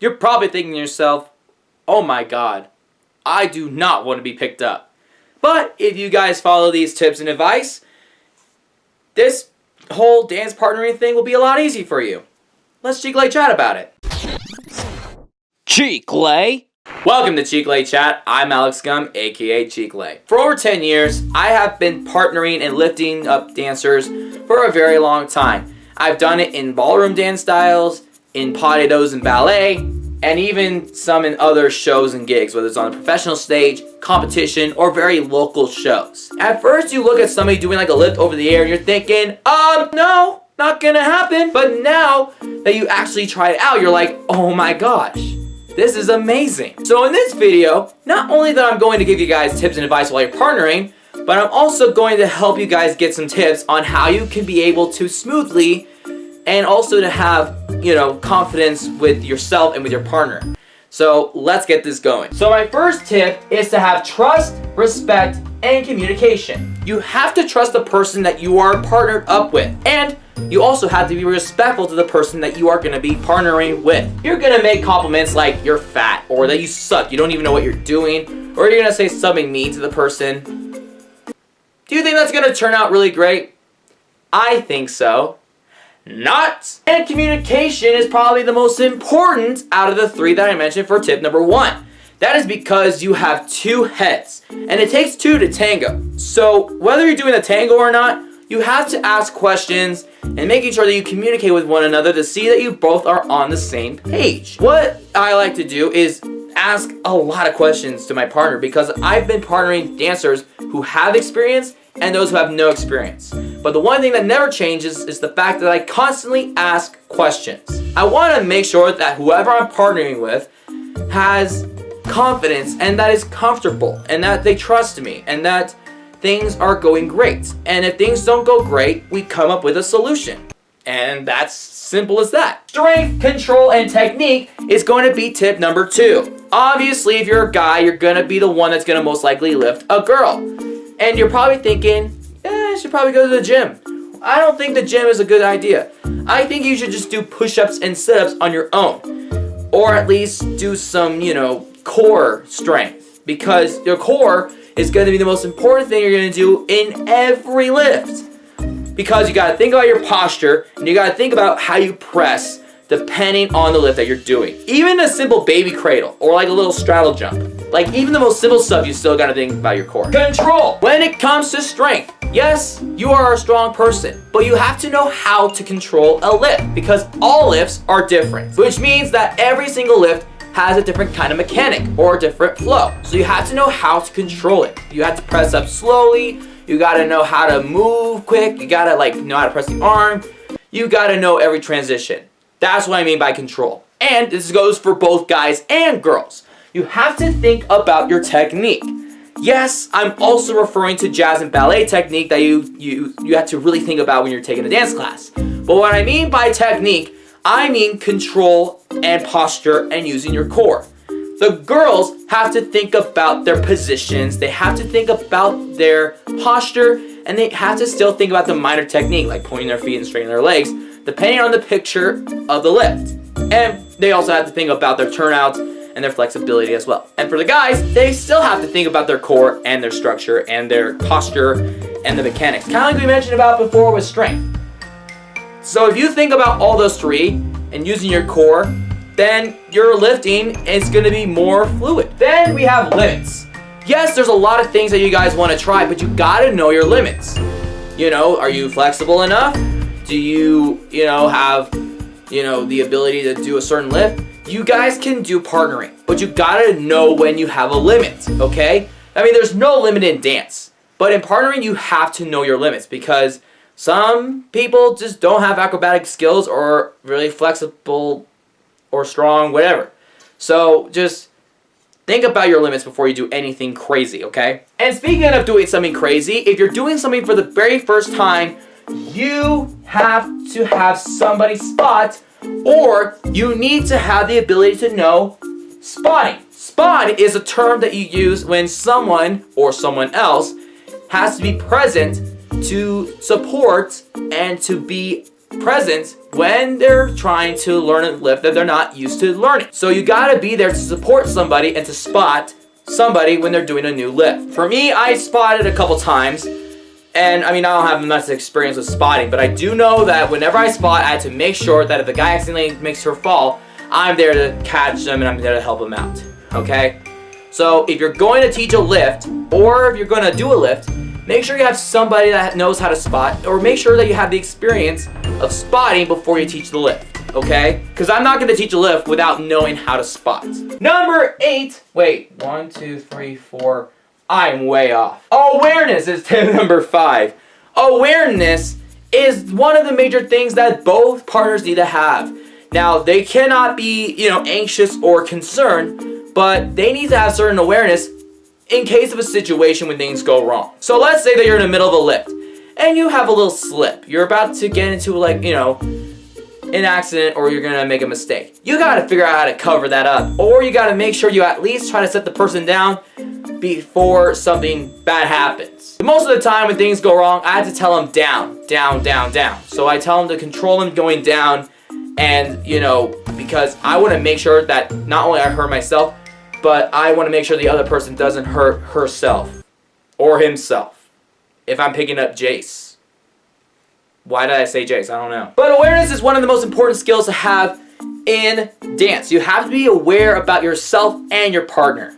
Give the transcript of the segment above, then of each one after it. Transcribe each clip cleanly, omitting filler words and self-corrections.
You're probably thinking to yourself, oh my god, I do not want to be picked up. But if you guys follow these tips and advice, this whole dance partnering thing will be a lot easier for you. Let's Chicle chat about it. Chicle? Welcome to Chicle Chat. I'm Alex Gum, aka Chicle. For over 10 years, I have been partnering and lifting up dancers for a very long time. I've done it in ballroom dance styles, in pas de deux and ballet, and even some in other shows and gigs, whether it's on a professional stage, competition, or very local shows. At first, you look at somebody doing like a lift over the air and you're thinking, no, not gonna happen. But now that you actually try it out, you're like, oh my gosh, this is amazing. So in this video, not only that I'm going to give you guys tips and advice while you're partnering, but I'm also going to help you guys get some tips on how you can be able to smoothly and also to have, confidence with yourself and with your partner. So let's get this going. So my first tip is to have trust, respect, and communication. You have to trust the person that you are partnered up with. And you also have to be respectful to the person that you are going to be partnering with. You're going to make compliments like you're fat, or that you suck, you don't even know what you're doing, or you're going to say something mean to the person. Do you think that's going to turn out really great? I think so. Not. And communication is probably the most important out of the three that I mentioned for tip number 1. That is because you have two heads, and it takes two to tango. So whether you're doing a tango or not, you have to ask questions and making sure that you communicate with one another to see that you both are on the same page. What I like to do is ask a lot of questions to my partner, because I've been partnering dancers who have experience and those who have no experience. But the one thing that never changes is the fact that I constantly ask questions. I want to make sure that whoever I'm partnering with has confidence and that is comfortable and that they trust me and that things are going great. And if things don't go great, we come up with a solution. And that's simple as that. Strength, control, and technique is going to be tip number 2. Obviously, if you're a guy, you're going to be the one that's going to most likely lift a girl. And you're probably thinking, I should probably go to the gym. I don't think the gym is a good idea. I think you should just do push-ups and sit-ups on your own. Or at least do some, core strength. Because your core is going to be the most important thing you're going to do in every lift. Because you got to think about your posture, and you got to think about how you press depending on the lift that you're doing. Even a simple baby cradle, or like a little straddle jump. Like even the most simple stuff, you still got to think about your core. Control. When it comes to strength, yes, you are a strong person, but you have to know how to control a lift, because all lifts are different, which means that every single lift has a different kind of mechanic or a different flow. So you have to know how to control it. You have to press up slowly. You gotta know how to move quick. You gotta know how to press the arm. You gotta know every transition. That's what I mean by control. And this goes for both guys and girls. You have to think about your technique. Yes, I'm also referring to jazz and ballet technique that you have to really think about when you're taking a dance class. But what I mean by technique, I mean control and posture and using your core. The girls have to think about their positions, they have to think about their posture, and they have to still think about the minor technique, like pointing their feet and straightening their legs, depending on the picture of the lift. And they also have to think about their turnouts and their flexibility as well. And for the guys, they still have to think about their core and their structure and their posture and the mechanics. Kind of like we mentioned about before with strength. So if you think about all those three and using your core, then your lifting is going to be more fluid. Then we have limits. Yes, there's a lot of things that you guys want to try, but you got to know your limits. Are you flexible enough? Do you, have, the ability to do a certain lift? You guys can do partnering, but you got to know when you have a limit, okay? I mean, there's no limit in dance, but in partnering, you have to know your limits, because some people just don't have acrobatic skills or really flexible or strong, whatever. So just think about your limits before you do anything crazy, okay? And speaking of doing something crazy, if you're doing something for the very first time, you have to have somebody spot, or you need to have the ability to know spotting. Spot is a term that you use when someone or someone else has to be present to support and to be present when they're trying to learn a lift that they're not used to learning. So you gotta be there to support somebody and to spot somebody when they're doing a new lift. For me, I spotted a couple times, and I mean, I don't have much experience with spotting, but I do know that whenever I spot, I had to make sure that if the guy accidentally makes her fall, I'm there to catch them and I'm there to help them out, okay? So if you're going to teach a lift, or if you're going to do a lift, make sure you have somebody that knows how to spot, or make sure that you have the experience of spotting before you teach the lift, okay? Because I'm not going to teach a lift without knowing how to spot. Number 8, wait, 1, 2, 3, 4, I'm way off. Awareness is tip number 5. Awareness is one of the major things that both partners need to have. Now, they cannot be, anxious or concerned, but they need to have certain awareness in case of a situation when things go wrong. So let's say that you're in the middle of a lift and you have a little slip. You're about to get into an accident, or you're gonna make a mistake. You gotta figure out how to cover that up, or you gotta make sure you at least try to set the person down before something bad happens. Most of the time when things go wrong, I have to tell them down, down, down, down. So I tell them to control them going down, and because I want to make sure that not only I hurt myself, but I want to make sure the other person doesn't hurt herself or himself. If I'm picking up Jace. Why did I say Jace? I don't know. But awareness is one of the most important skills to have in dance. You have to be aware about yourself and your partner.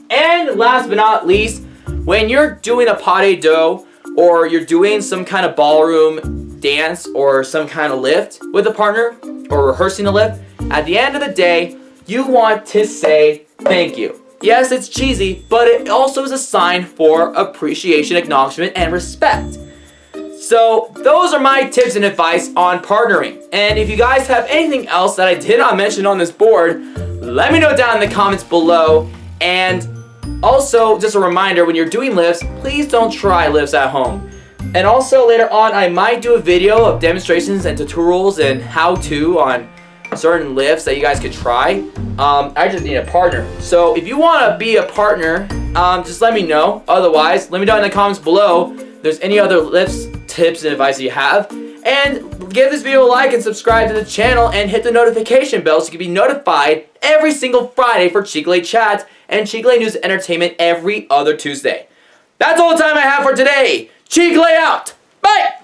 And last but not least, when you're doing a pas de deux, or you're doing some kind of ballroom dance or some kind of lift with a partner, or rehearsing a lift, at the end of the day, you want to say thank you. Yes, it's cheesy, but it also is a sign for appreciation, acknowledgement, and respect. So those are my tips and advice on partnering. And if you guys have anything else that I did not mention on this board, let me know down in the comments below. And also, just a reminder, when you're doing lifts, please don't try lifts at home. And also later on, I might do a video of demonstrations and tutorials and how-to on certain lifts that you guys could try. I just need a partner. So if you want to be a partner, just let me know. Otherwise, let me know in the comments below if there's any other lifts, tips, and advice that you have. And give this video a like and subscribe to the channel and hit the notification bell so you can be notified every single Friday for Chicle Chats and Chicle News and Entertainment every other Tuesday. That's all the time I have for today. Chicle out. Bye!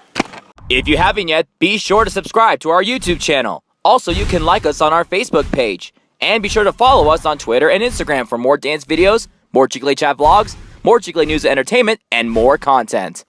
If you haven't yet, be sure to subscribe to our YouTube channel. Also, you can like us on our Facebook page. And be sure to follow us on Twitter and Instagram for more dance videos, more Chicle Chat vlogs, more Chicle News and Entertainment, and more content.